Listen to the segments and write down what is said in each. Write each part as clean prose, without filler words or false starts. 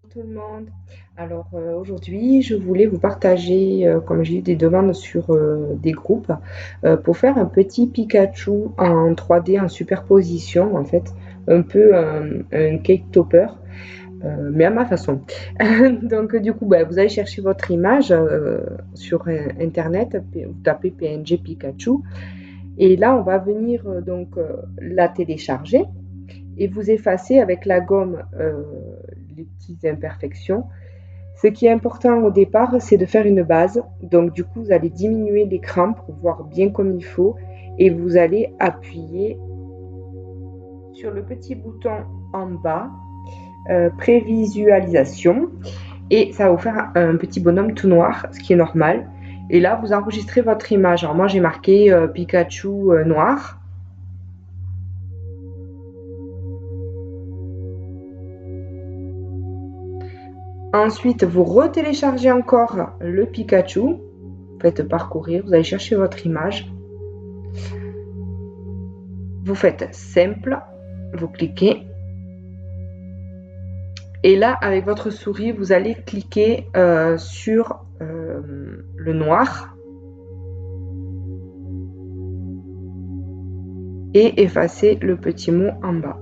Tout le monde. Alors aujourd'hui, je voulais vous partager, comme j'ai eu des demandes sur des groupes, pour faire un petit Pikachu en 3D en superposition, en fait, un peu un cake topper, mais à ma façon. Donc du coup, bah, vous allez chercher votre image sur Internet, vous tapez PNG Pikachu, et là, on va venir la télécharger et vous effacez avec la gomme les petites imperfections. Ce qui est important au départ, c'est de faire une base. Donc du coup, vous allez diminuer l'écran pour voir bien comme il faut et vous allez appuyer sur le petit bouton en bas, prévisualisation, et ça va vous faire un petit bonhomme tout noir, ce qui est normal. Et là, vous enregistrez votre image. Alors moi, j'ai marqué Pikachu noir. Ensuite, vous retéléchargez encore le Pikachu. Vous faites parcourir, vous allez chercher votre image. Vous faites simple, vous cliquez. Et là, avec votre souris, vous allez cliquer sur le noir et effacer le petit mot en bas.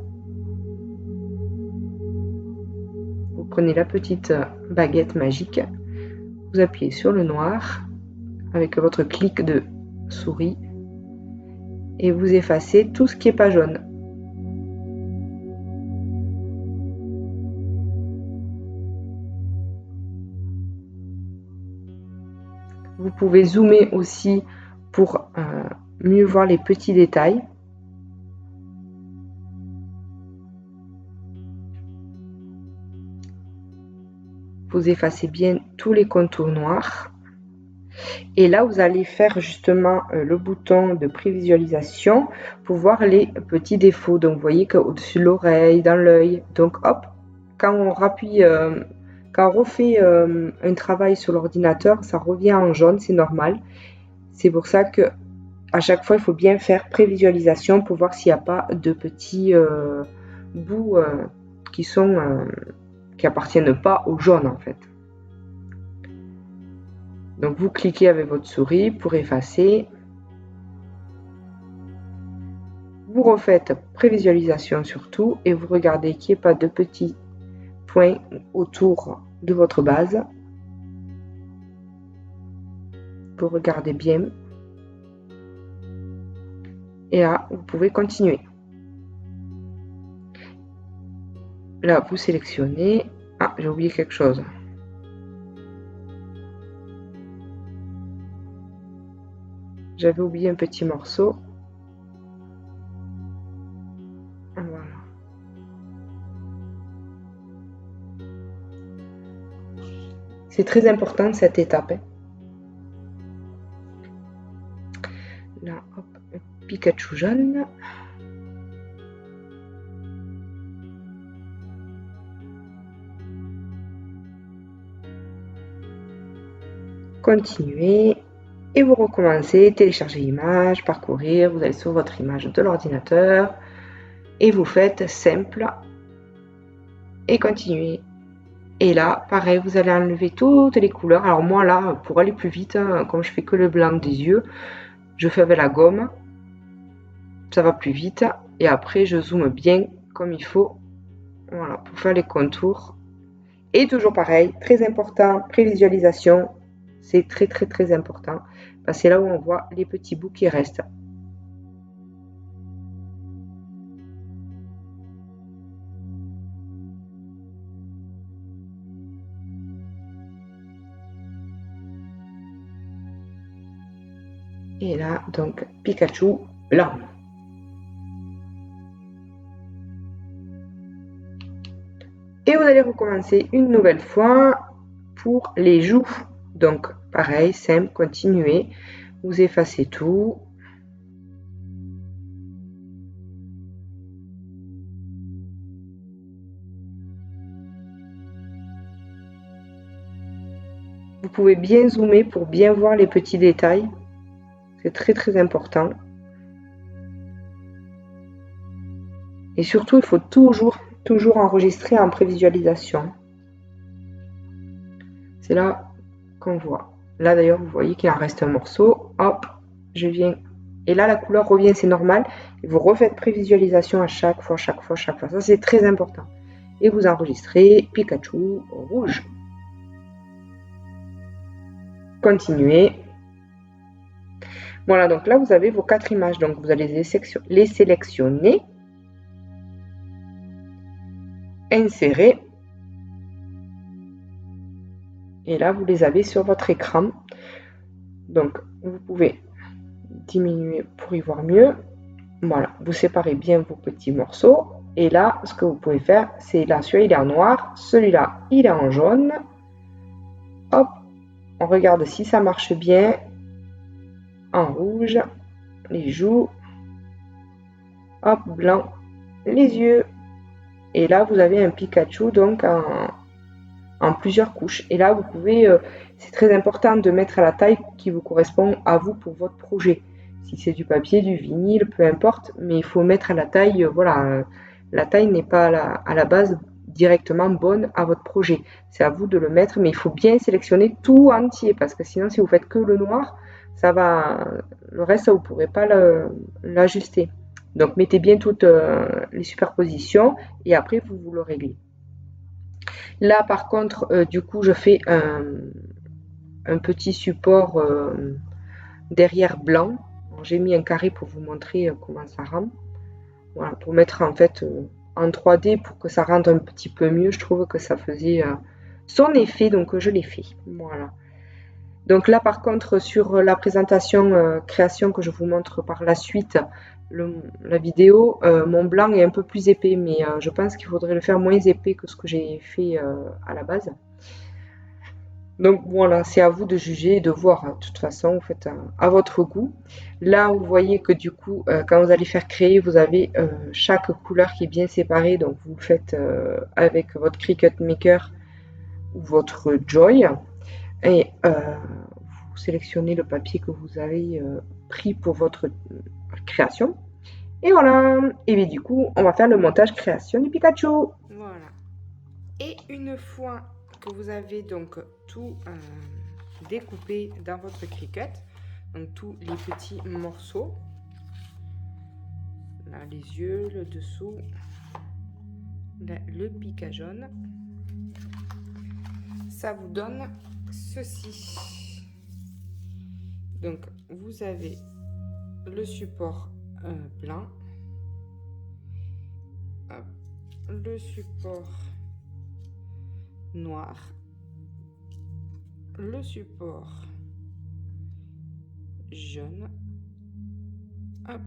Vous prenez la petite baguette magique, vous appuyez sur le noir avec votre clic de souris et vous effacez tout ce qui n'est pas jaune. Vous pouvez zoomer aussi pour mieux voir les petits détails. Vous effacez bien tous les contours noirs. Et là, vous allez faire justement le bouton de prévisualisation pour voir les petits défauts. Donc, vous voyez qu'au-dessus de l'oreille, dans l'œil. Donc, hop, quand on refait un travail sur l'ordinateur, ça revient en jaune, c'est normal. C'est pour ça que à chaque fois, il faut bien faire prévisualisation pour voir s'il n'y a pas de petits bouts qui appartiennent pas au jaune en fait. Donc vous cliquez avec votre souris pour effacer. Vous refaites prévisualisation sur tout et vous regardez qu'il n'y ait pas de petits points autour de votre base. Vous regardez bien. Et là, vous pouvez continuer. Là, vous sélectionnez. Ah, j'ai oublié quelque chose. J'avais oublié un petit morceau. Voilà. C'est très important cette étape. Là, hop, Pikachu jaune. Continuez. Et vous recommencez, télécharger l'image, parcourir, vous allez sur votre image de l'ordinateur et vous faites simple et continuez. Et là, pareil, vous allez enlever toutes les couleurs. Alors moi là, pour aller plus vite, comme je fais que le blanc des yeux, je fais avec la gomme, ça va plus vite. Et après, je zoome bien comme il faut, voilà, pour faire les contours. Et toujours pareil, très important, prévisualisation, c'est très très très important. Parce que c'est là où on voit les petits bouts qui restent. Et là, donc, Pikachu blanc. Et vous allez recommencer une nouvelle fois pour les joues. Donc, pareil, simple, continuez. Vous effacez tout. Vous pouvez bien zoomer pour bien voir les petits détails. C'est très très important. Et surtout, il faut toujours enregistrer en prévisualisation. c'est là qu'on voit. Là d'ailleurs, vous voyez qu'il en reste un morceau. Hop, je viens. Et là, la couleur revient, c'est normal. Et vous refaites prévisualisation à chaque fois, chaque fois, chaque fois. Ça, c'est très important. Et vous enregistrez Pikachu rouge. Continuez. Voilà, donc là, vous avez vos 4 images. Donc, vous allez les sélectionner. Insérer. Et là, vous les avez sur votre écran. Donc, vous pouvez diminuer pour y voir mieux. Voilà, vous séparez bien vos petits morceaux. Et là, ce que vous pouvez faire, c'est là, celui-là, il est en noir. Celui-là, il est en jaune. Hop, on regarde si ça marche bien. En rouge, les joues. Hop, blanc, les yeux. Et là, vous avez un Pikachu, donc en plusieurs couches. Et là, vous pouvez, c'est très important de mettre à la taille qui vous correspond à vous pour votre projet. Si c'est du papier, du vinyle, peu importe, mais il faut mettre à la taille, voilà, la taille n'est pas à la base directement bonne à votre projet. C'est à vous de le mettre, mais il faut bien sélectionner tout entier, parce que sinon, si vous faites que le noir, ça va, le reste, vous ne pourrez pas l'ajuster. Donc, mettez bien toutes les superpositions et après, vous le réglez. Là, par contre, du coup, je fais un petit support derrière blanc. J'ai mis un carré pour vous montrer comment ça rend. Voilà, pour mettre en fait en 3D pour que ça rende un petit peu mieux. Je trouve que ça faisait son effet, donc je l'ai fait. Voilà. Donc là, par contre, sur la présentation création que je vous montre par la suite, la vidéo, mon blanc est un peu plus épais, mais je pense qu'il faudrait le faire moins épais que ce que j'ai fait à la base. Donc voilà, c'est à vous de juger et de voir. De toute façon, vous faites à votre goût. Là, vous voyez que du coup, quand vous allez faire créer, vous avez chaque couleur qui est bien séparée. Donc vous le faites avec votre Cricut Maker ou votre Joy. Et vous sélectionnez le papier que vous avez pris pour votre création. Et voilà. Et bien du coup, on va faire le montage création du Pikachu. Voilà. Et une fois que vous avez donc tout découpé dans votre Cricut, donc tous les petits morceaux, là les yeux, le dessous, là, le Pika jaune, ça vous donne ceci. Donc vous avez le support blanc, le support noir, le support jaune, hop,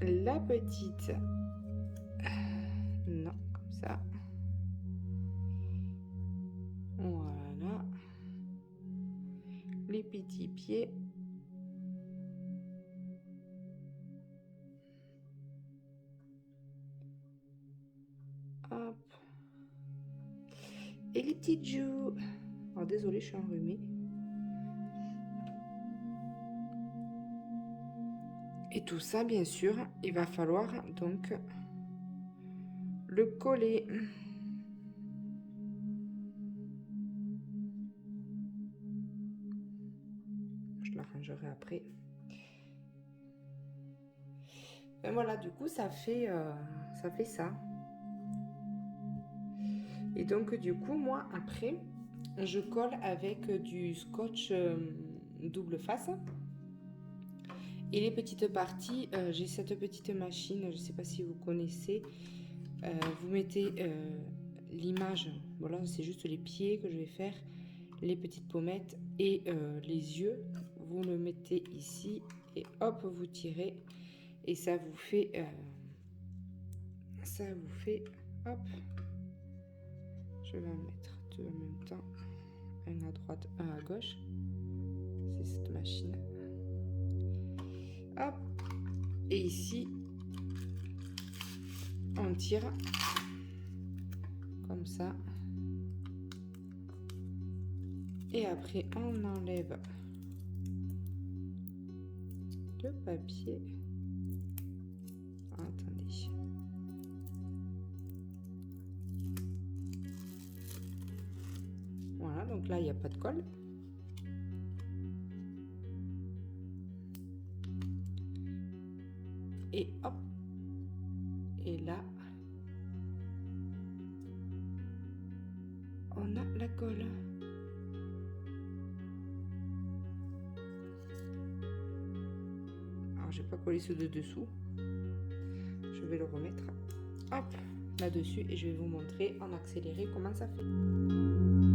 la petite, non, comme ça, voilà, les petits pieds, hop, et les petites joues. Alors désolée, je suis enrhumée. Et tout ça, bien sûr, il va falloir donc le coller. Je l'arrangerai après. Et voilà, du coup, ça fait ça. Et donc, du coup, moi, après, je colle avec du scotch double face. Et les petites parties, j'ai cette petite machine, je ne sais pas si vous connaissez. Vous mettez l'image, voilà, c'est juste les pieds que je vais faire, les petites pommettes et les yeux. Vous le mettez ici et hop, vous tirez et ça vous fait, hop, je vais en mettre deux en même temps, un à droite, un à gauche, c'est cette machine, hop, et ici, on tire comme ça, et après on enlève le papier. Attendez. Donc là, il n'y a pas de colle. Et hop. Et là, on a la colle. Alors, j'ai pas collé ceux de dessous. Je vais le remettre, hop, là-dessus et je vais vous montrer en accéléré comment ça fait.